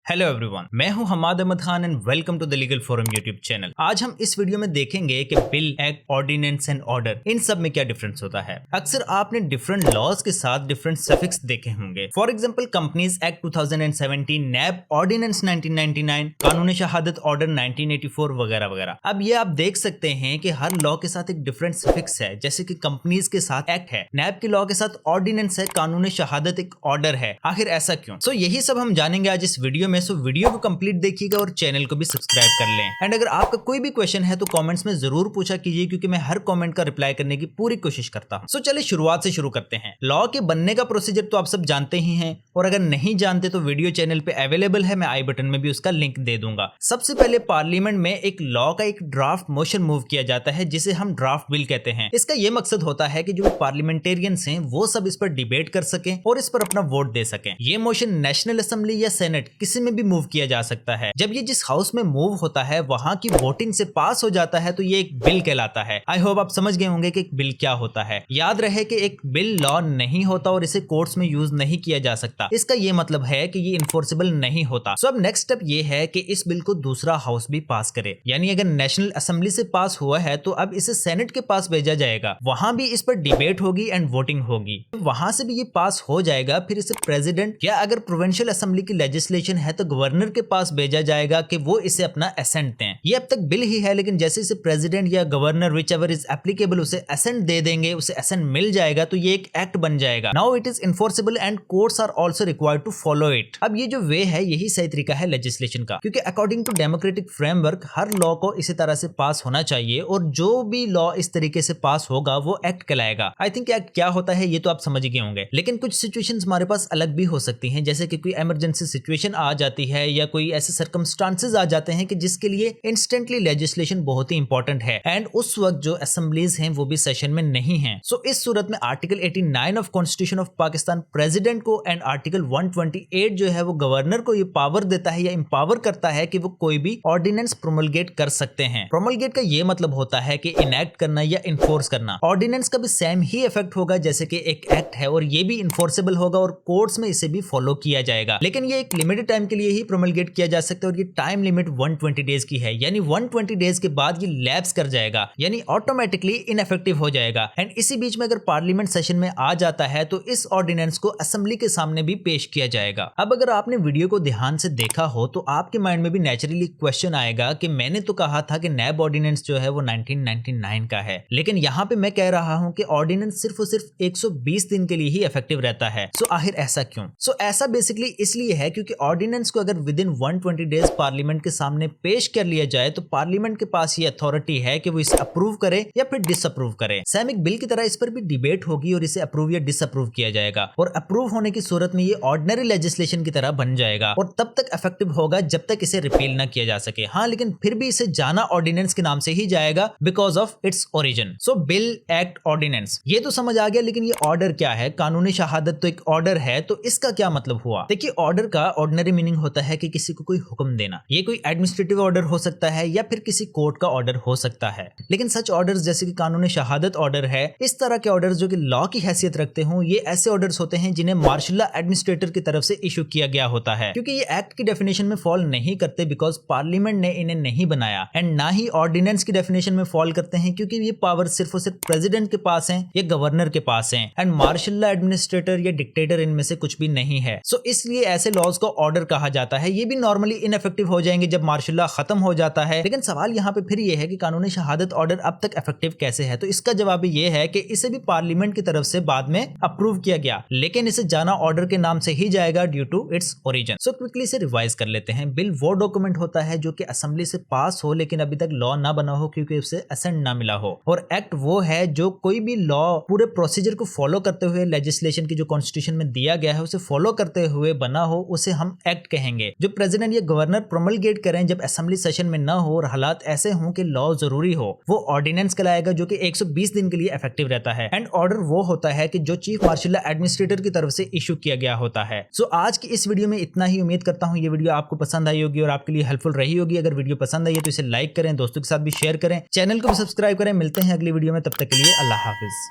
Hello everyone, मैं हूं Hamad Ahmed Khan and welcome to the legal forum YouTube channel. आज हम इस वीडियो में देखेंगे कि bill, act, ordinance and order इन सब में क्या डिफरेंस होता है। अक्सर आपने डिफरेंट लॉज के साथ डिफरेंट सफिक्स देखे होंगे। For example companies act 2017, NAB ordinance 1999, कानून शहादत ऑर्डर 1984 वगैरह वगैरह। अब ये आप देख सकते हैं कि हर लॉ के साथ एक डिफरेंट सफिक्स है। जैसे कि कंपनीज के साथ एक्ट है, नैब के लॉ के साथ ऑर्डिनेंस है, कानून शहादत एक ऑर्डर है। आखिर ऐसा क्यों? सो यही सब हम जानेंगे आज इस वीडियो में। सो वीडियो को कंप्लीट देखिएगा और चैनल को भी सब्सक्राइब कर लें। एंड अगर आपका कोई भी क्वेश्चन है तो कमेंट्स में जरूर पूछा कीजिए, क्योंकि मैं हर कमेंट का रिप्लाई करने की पूरी कोशिश करता हूं। सो चलिए शुरुआत से शुरू करते हैं। लॉ के बनने का प्रोसीजर तो आप सब जानते ही हैं, और अगर नहीं जानते तो वीडियो चैनल पे अवेलेबल है, मैं आई बटन में भी उसका लिंक दे दूंगा। सबसे पहले पार्लियामेंट में एक लॉ का एक ड्राफ्ट मोशन मूव किया जाता है, जिसे हम ड्राफ्ट बिल कहते हैं। इसका यह मकसद होता है कि जो पार्लियामेंटेरियंस हैं वो सब इस पर डिबेट कर सकें और इस पर अपना वोट दे सकें। ये मोशन नेशनल असेंबली या सेनेट किसी में भी मूव किया जा सकता है। जब ये जिस हाउस में मूव होता है वहां की वोटिंग से पास हो जाता है तो ये एक बिल कहलाता है। आई होप आप समझ गए होंगे कि एक बिल क्या होता है। याद रहे कि एक बिल लॉ नहीं होता और इसे कोर्ट्स में यूज नहीं किया जा सकता। इसका ये मतलब है कि ये इन्फोर्सेबल नहीं होता। सो अब नेक्स्ट स्टेप ये है कि इस बिल को दूसरा हाउस भी पास करे। यानी अगर नेशनल असेंबली से पास हुआ है तो अब इसे सेनेट के पास भेजा जाएगा, वहां भी इस पर डिबेट होगी एंड वोटिंग होगी। वहां से भी ये पास हो जाएगा, फिर इसे प्रेसिडेंट या अगर प्रोविंशियल असेंबली की लेजिस्लेशन है तो गवर्नर के पास भेजा जाएगा कि वो इसे अपना असेंट दें। ये अब तक बिल ही है, लेकिन जैसे इसे प्रेसिडेंट या governor which ever is applicable उसे असेंट दे देंगे, उसे असेंट मिल जाएगा तो ये एक एक्ट बन जाएगा। Now it is enforceable and courts are also required to follow it. अब ये जो वे है यही सही तरीका है लेजिस्लेशन का, क्योंकि अकॉर्डिंग टू डेमोक्रेटिक फ्रेमवर्क हर लॉ को इसी तरह से पास होना चाहिए, और जो भी लॉ इस तरीके से पास होगा वो एक्ट कहलाएगा। आई थिंक एक्ट क्या होता है ये तो आप समझ गए होंगे, लेकिन कुछ सिचुएशंस हमारे पास अलग भी हो सकती हैं। जैसे कि कोई इमरजेंसी सिचुएशन आ जाती है या कोई ऐसे सर्कमस्टांसेस आ जाते हैं कि जिसके लिए इंस्टेंटली लेजिस्लेशन बहुत ही इंपॉर्टेंट है, एंड उस वक्त जो असेंबलीज हैं वो भी सेशन में नहीं हैं। सो इस सूरत में article 89 of constitution of Pakistan president को एंड आर्टिकल 128 जो है वो गवर्नर को ये पावर देता है या इंपावर करता है कि वो कोई भी ऑर्डिनेंस प्रोमलगेट कर सकते हैं। प्रोमलगेट का ये मतलब होता है कि इनैक्ट करना या इन्फोर्स करना। ऑर्डिनेंस का भी सेम ही इफेक्ट होगा जैसे कि एक एक्ट है, और ये भी इन्फोर्सेबल होगा और कोर्ट्स में इसे भी फॉलो किया जाएगा। लेकिन ये एक लिमिटेड टाइम के लिए ही प्रोमलगेट किया जा सकता है, और ये टाइम लिमिट 120 डेज की है। यानी 120 डेज के बाद ये लैप्स कर जाएगा, यानी ऑटोमेटिकली इनइफेक्टिव हो जाएगा। एंड इसी बीच में अगर पार्लियामेंट सेशन में आ जाता है तो इस ऑर्डिनेंस को असेंबली के सामने भी पेश किया जाएगा। अब अगर आपने वीडियो को ध्यान से देखा हो तो आपके माइंड में भी नेचुरली क्वेश्चन आएगा कि मैंने तो कहा था कि नैब ऑर्डिनेंस जो है वो 1999 का है, लेकिन यहाँ पे मैं कह रहा हूँ कि ऑर्डिनेंस सिर्फ और सिर्फ 120 दिन के लिए ही इफेक्टिव रहता है। सो आखिर ऐसा क्यों? सो ऐसा बेसिकली इसलिए है क्योंकि ऑर्डिनेंस को अगर विद इन 120 डेज पार्लियामेंट के सामने पेश कर लिया जाए तो पार्लियामेंट के पास ये अथॉरिटी है कि वो इसे अप्रूव करे या फिर डिसअप्रूव करे। सेम एक बिल की तरह इस पर भी डिबेट होगी और इसे अप्रूव या डिसअप्रूव किया जाएगा, और अप्रूव होने की सूरत में ये ऑर्डिनरी लेजिस्लेशन की तरह बन जाएगा और तब तक इफेक्टिव होगा जब तक इसे रिपील ना किया जा सके। हाँ, लेकिन फिर भी इसे जाना ऑर्डिनेंस के नाम से ही जाएगा because of its origin. So bill, act, ordinance ये तो समझ आ गया, लेकिन ये ऑर्डर क्या है? कानूनी शहादत तो एक ऑर्डर है, तो इसका क्या मतलब हुआ? देखिए, ऑर्डर का ऑर्डिनरी मीनिंग होता है कि किसी को कोई हुक्म देना। ये कोई एडमिनिस्ट्रेटिव ऑर्डर हो सकता है या फिर किसी कोर्ट का ऑर्डर हो सकता है। लेकिन सच ऑर्डर्स जैसे कि कानून शहादत ऑर्डर है, इस तरह के ऑर्डर्स जो कि लॉ की हैसियत रखते हों, ये ऐसे ऑर्डर्स होते हैं जिन्हें मार्शल लॉ एडमिनिस्ट्रेटर की तरफ से इशू किया गया होता है, क्योंकि ये एक्ट की डेफिनेशन में फॉल नहीं करते बिकॉज पार्लियामेंट ने इन्हें नहीं बनाया, एंड ना ही ऑर्डिनेंस की डेफिनेशन में फॉल करते हैं क्योंकि ये पावर सिर्फ और सिर्फ प्रेसिडेंट के पास है या गवर्नर के पास है, एंड मार्शल लॉ एडमिनिस्ट्रेटर या डिक्टेटर इनमें से कुछ भी नहीं है। सो इसलिए ऐसे लॉज को ऑर्डर कहा जाता है। ये भी नॉर्मली इनइफेक्टिव हो जाएंगे जब मार्शल लॉ खत्म हो जाता है। लेकिन सवाल यहाँ पे फिर ये है कि कानूनी शहादत ऑर्डर अब तक इफेक्टिव कैसे है? तो इसका जवाब ये है कि इसे भी पार्लियामेंट की तरफ से बाद में अप्रूव किया गया, लेकिन इसे जाना ऑर्डर के नाम से ही जाएगा due to its origin. So quickly से रिवाइज कर लेते हैं। बिल वो डॉक्यूमेंट होता है जो कि असेंबली से पास हो लेकिन अभी तक लॉ ना बना हो क्योंकि उसे असेंट ना मिला हो, और एक्ट वो है जो कोई भी लॉ पूरे प्रोसीजर को फॉलो करते हुए, लेजिस्लेशन की जो कॉन्स्टिट्यूशन में दिया गया है उसे फॉलो करते हुए बना हो, उसे हम एक्ट कहेंगे। जो प्रेसिडेंट या गवर्नर प्रोमलगेट करें जब असेंबली सेशन में न हो और हालात ऐसे हों कि लॉ जरूरी हो, वो ऑर्डिनेंस कहलाएगा जो कि 120 दिन के लिए इफेक्टिव रहता है। एंड ऑर्डर वो होता है कि जो चीफ मार्शल लॉ एडमिनिस्ट्रेटर की तरफ से इशू किया गया होता है। सो आज की इस वीडियो में इतना ही। उम्मीद करता हूँ ये वीडियो आपको पसंद आई होगी और आपके लिए हेल्पफुल रही होगी। अगर वीडियो पसंद आई है तो इसे लाइक करें, दोस्तों के साथ भी शेयर करें, चैनल को भी सब्सक्राइब करें। मिलते हैं अगली वीडियो में, तब तक के लिए अल्लाह हाफिज।